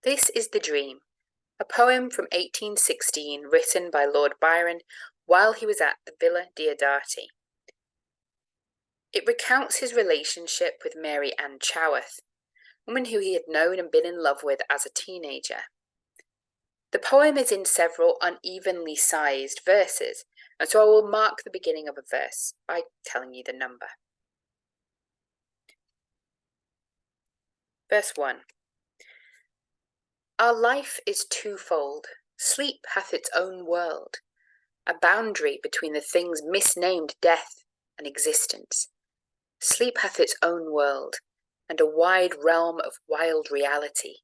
This is The Dream, a poem from 1816 written by Lord Byron while he was at the Villa Diodati. It recounts his relationship with Mary Ann Choworth, a woman who he had known and been in love with as a teenager. The poem is in several unevenly sized verses, and so I will mark the beginning of a verse by telling you the number. Verse 1. Our life is twofold. Sleep hath its own world, a boundary between the things misnamed death and existence. Sleep hath its own world, and a wide realm of wild reality.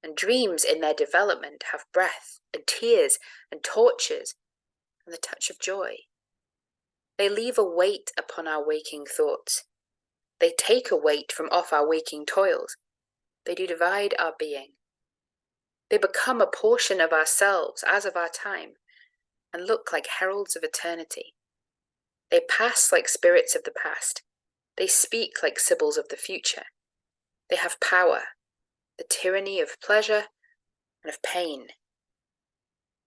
And dreams in their development have breath, and tears, and tortures, and the touch of joy. They leave a weight upon our waking thoughts. They take a weight from off our waking toils. They do divide our being. They become a portion of ourselves as of our time, and look like heralds of eternity. They pass like spirits of the past. They speak like sibyls of the future. They have power, the tyranny of pleasure and of pain.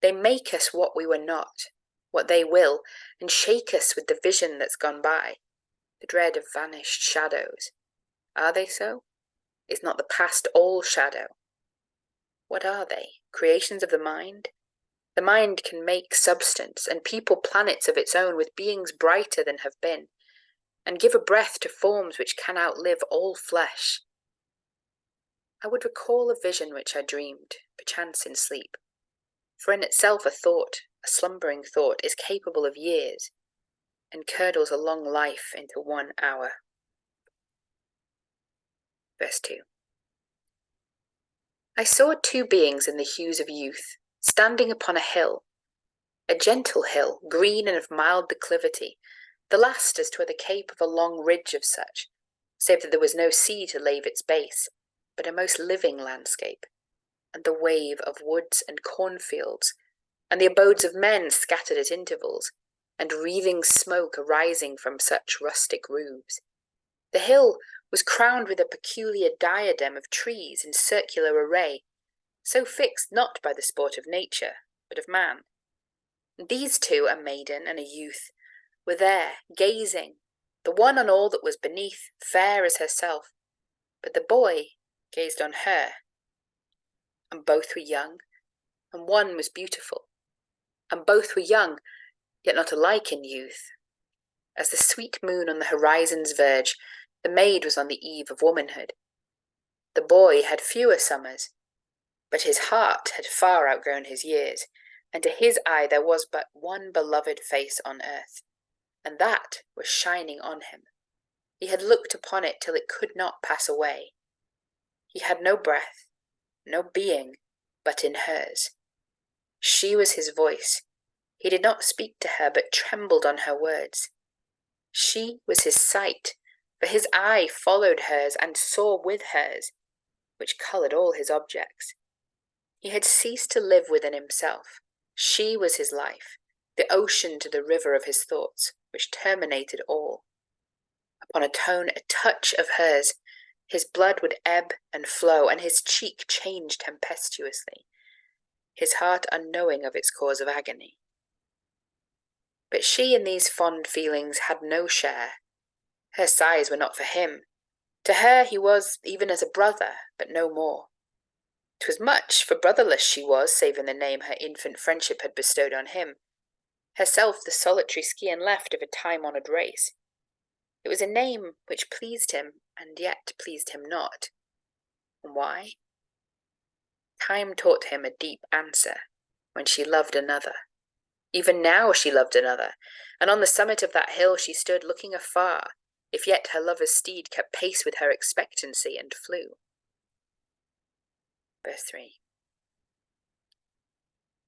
They make us what we were not, what they will, and shake us with the vision that's gone by, the dread of vanished shadows. Are they so? Is not the past all shadow? What are they? Creations of the mind? The mind can make substance and people planets of its own with beings brighter than have been, and give a breath to forms which can outlive all flesh. I would recall a vision which I dreamed, perchance in sleep. For in itself a thought, a slumbering thought, is capable of years, and curdles a long life into 1 hour. Verse 2. I saw two beings in the hues of youth, standing upon a hill, a gentle hill, green and of mild declivity, the last as 'twere the cape of a long ridge of such, save that there was no sea to lave its base, but a most living landscape, and the wave of woods and cornfields, and the abodes of men scattered at intervals, and wreathing smoke arising from such rustic roofs. The hill was crowned with a peculiar diadem of trees in circular array, so fixed not by the sport of nature, but of man. And these two, a maiden and a youth, were there, gazing, the one on all that was beneath, fair as herself, but the boy gazed on her. And both were young, and one was beautiful. And both were young, yet not alike in youth. As the sweet moon on the horizon's verge, the maid was on the eve of womanhood. The boy had fewer summers, but his heart had far outgrown his years, and to his eye there was but one beloved face on earth, and that was shining on him. He had looked upon it till it could not pass away. He had no breath, no being, but in hers. She was his voice. He did not speak to her, but trembled on her words. She was his sight, for his eye followed hers and saw with hers, which coloured all his objects. He had ceased to live within himself. She was his life, the ocean to the river of his thoughts, which terminated all. Upon a tone, a touch of hers, his blood would ebb and flow, and his cheek change tempestuously, his heart unknowing of its cause of agony. But she in these fond feelings had no share. Her sighs were not for him. To her he was even as a brother, but no more. 'Twas much, for brotherless she was, save in the name her infant friendship had bestowed on him, herself the solitary scion left of a time-honoured race. It was a name which pleased him, and yet pleased him not. And why? Time taught him a deep answer, when she loved another. Even now she loved another, and on the summit of that hill she stood looking afar, if yet her lover's steed kept pace with her expectancy and flew. Verse 3.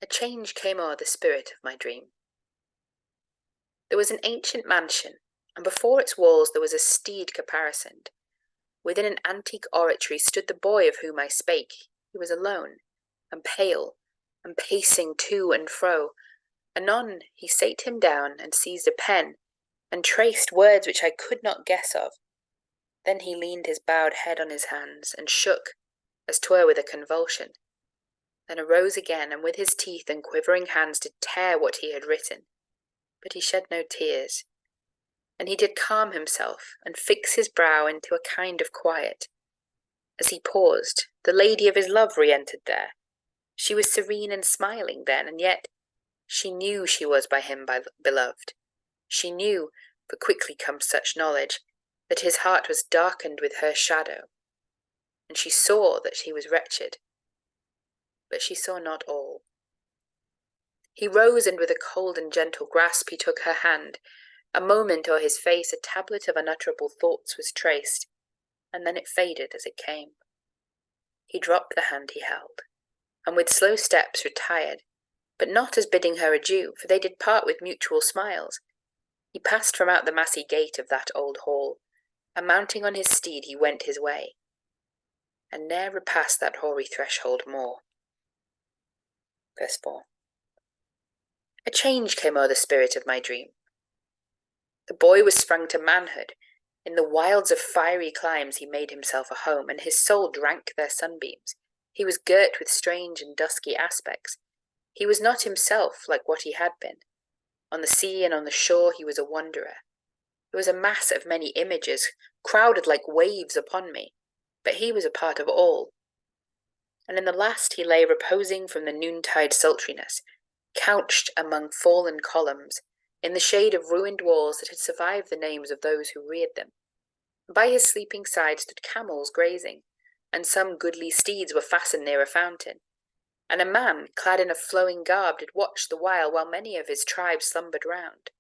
A change came o'er the spirit of my dream. There was an ancient mansion, and before its walls there was a steed caparisoned. Within an antique oratory stood the boy of whom I spake. He was alone, and pale, and pacing to and fro. Anon he sate him down, and seized a pen, and traced words which I could not guess of. Then he leaned his bowed head on his hands, and shook, as 'twere with a convulsion, then arose again, and with his teeth and quivering hands did tear what he had written. But he shed no tears, and he did calm himself and fix his brow into a kind of quiet. As he paused, the lady of his love re-entered there. She was serene and smiling then, and yet she knew she was by him beloved. She knew, for quickly comes such knowledge, that his heart was darkened with her shadow, and she saw that he was wretched. But she saw not all. He rose, and with a cold and gentle grasp he took her hand. A moment o'er his face a tablet of unutterable thoughts was traced, and then it faded as it came. He dropped the hand he held, and with slow steps retired, but not as bidding her adieu, for they did part with mutual smiles. He passed from out the massy gate of that old hall, and mounting on his steed he went his way, and ne'er repassed that hoary threshold more. Verse 4. A change came o'er the spirit of my dream. The boy was sprung to manhood. In the wilds of fiery climes he made himself a home, and his soul drank their sunbeams. He was girt with strange and dusky aspects. He was not himself like what he had been. On the sea and on the shore he was a wanderer. There was a mass of many images, crowded like waves upon me, but he was a part of all. And in the last he lay reposing from the noontide sultriness, couched among fallen columns, in the shade of ruined walls that had survived the names of those who reared them. By his sleeping side stood camels grazing, and some goodly steeds were fastened near a fountain. And a man, clad in a flowing garb, did watch the while many of his tribe slumbered round.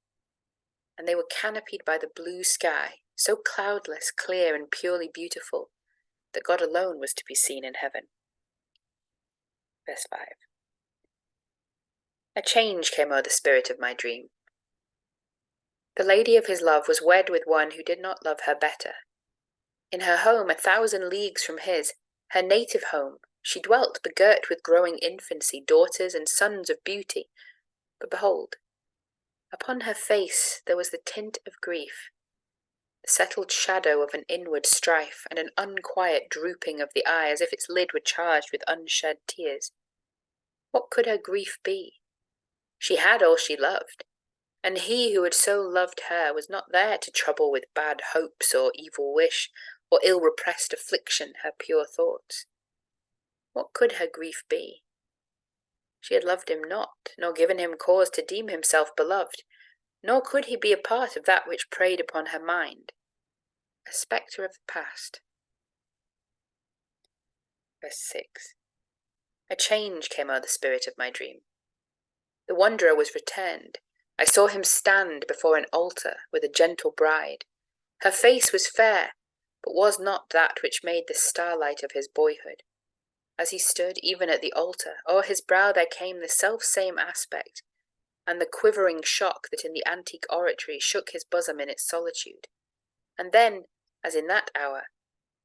And they were canopied by the blue sky, so cloudless, clear, and purely beautiful, that God alone was to be seen in heaven. Verse 5. A change came o'er the spirit of my dream. The lady of his love was wed with one who did not love her better. In her home 1,000 leagues from his, her native home, she dwelt, begirt with growing infancy, daughters and sons of beauty. But behold, upon her face there was the tint of grief, the settled shadow of an inward strife, and an unquiet drooping of the eye, as if its lid were charged with unshed tears. What could her grief be? She had all she loved, and he who had so loved her was not there to trouble with bad hopes or evil wish, or ill-repressed affliction her pure thoughts. What could her grief be? She had loved him not, nor given him cause to deem himself beloved, nor could he be a part of that which preyed upon her mind, a spectre of the past. Verse 6. A change came o'er the spirit of my dream. The wanderer was returned. I saw him stand before an altar with a gentle bride. Her face was fair, but was not that which made the starlight of his boyhood. As he stood even at the altar, o'er his brow there came the self-same aspect, and the quivering shock that in the antique oratory shook his bosom in its solitude. And then, as in that hour,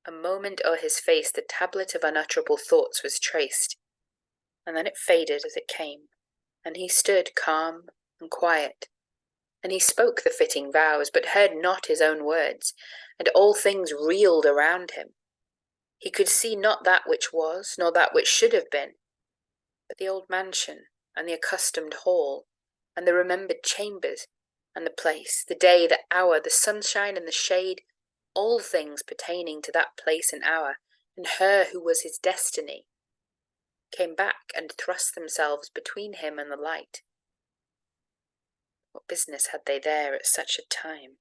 a moment o'er his face the tablet of unutterable thoughts was traced, and then it faded as it came, and he stood calm and quiet, and he spoke the fitting vows, but heard not his own words, and all things reeled around him. He could see not that which was, nor that which should have been, but the old mansion, and the accustomed hall, and the remembered chambers, and the place, the day, the hour, the sunshine and the shade, all things pertaining to that place and hour, and her who was his destiny, came back and thrust themselves between him and the light. What business had they there at such a time?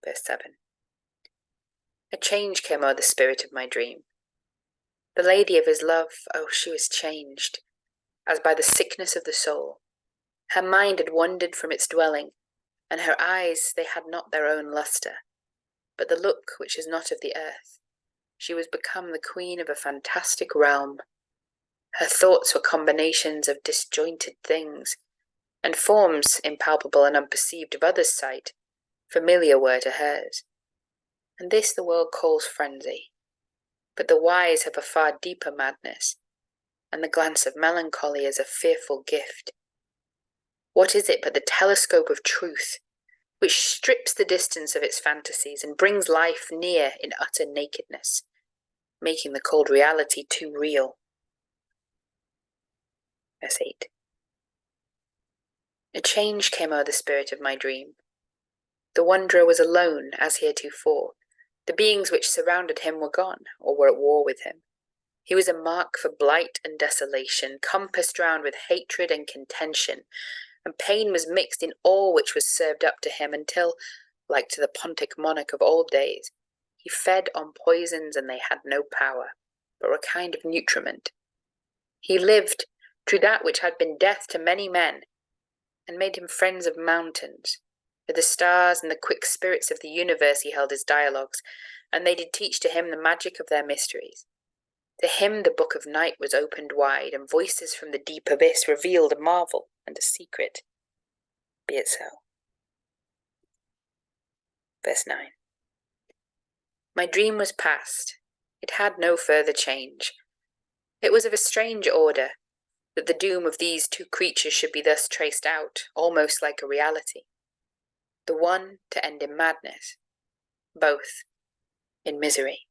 Verse 7. A change came o'er the spirit of my dream. The lady of his love, oh, she was changed, as by the sickness of the soul. Her mind had wandered from its dwelling, and her eyes, they had not their own lustre, but the look which is not of the earth. She was become the queen of a fantastic realm. Her thoughts were combinations of disjointed things, and forms, impalpable and unperceived of others' sight, familiar were to hers. And this the world calls frenzy, but the wise have a far deeper madness, and the glance of melancholy is a fearful gift. What is it but the telescope of truth, which strips the distance of its fantasies and brings life near in utter nakedness? making the cold reality too real. Verse 8. A change came o'er the spirit of my dream. The wanderer was alone as heretofore. The beings which surrounded him were gone, or were at war with him. He was a mark for blight and desolation, compassed round with hatred and contention, and pain was mixed in all which was served up to him until, like to the Pontic monarch of old days, he fed on poisons and they had no power, but were a kind of nutriment. He lived through that which had been death to many men, and made him friends of mountains. With the stars and the quick spirits of the universe he held his dialogues, and they did teach to him the magic of their mysteries. To him the book of night was opened wide, and voices from the deep abyss revealed a marvel and a secret. Be it so. Verse 9. My dream was past. It had no further change. It was of a strange order, that the doom of these two creatures should be thus traced out, almost like a reality. The one to end in madness, both in misery.